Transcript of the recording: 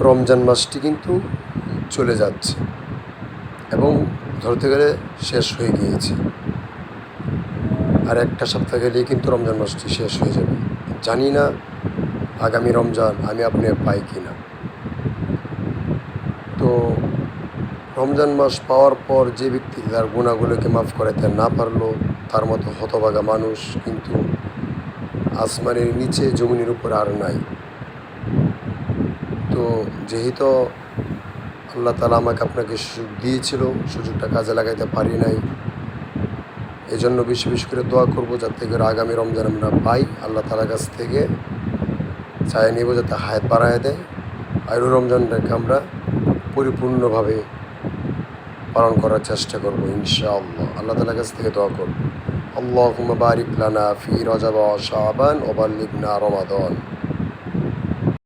রমজান মাসটি কিন্তু চলে যাচ্ছে এবং ধরতে গেলে শেষ হয়ে গিয়েছে। আর একটা সপ্তাহ গেলেই কিন্তু রমজান মাসটি শেষ হয়ে যাবে। জানি না আগামী রমজান আমি আপনি পাই কি না। তো রমজান মাস পাওয়ার পর যে ব্যক্তি তার গুণাগুলোকে মাফ করাতে না পারলো, তার মতো হতভাগা মানুষ কিন্তু আসমানের নিচে জমিনের উপর আর নাই। তো যেহেতু আল্লাহ তাআলা আমাকে আপনাকে সুযোগ দিয়েছিল, সুযোগটা কাজে লাগাইতে পারি নাই, এজন্য বেশি বেশি করে দোয়া করবো যাতে করে আগামী রমজান আমরা পাই। আল্লাহ তাআলার কাছ থেকে চাই নেব যাতে হায়াত বাড়ায় দেয়, আর রমজানটাকে আমরা পরিপূর্ণভাবে পালন করার চেষ্টা করবো ইনশাআল্লাহ। আল্লাহ তাআলার কাছ থেকে দোয়া করবো, আল্লাহুম্মা বারিক লানা ফি রজব ওয়া শাবান ওয়া বাল্লিগনা রমাদান।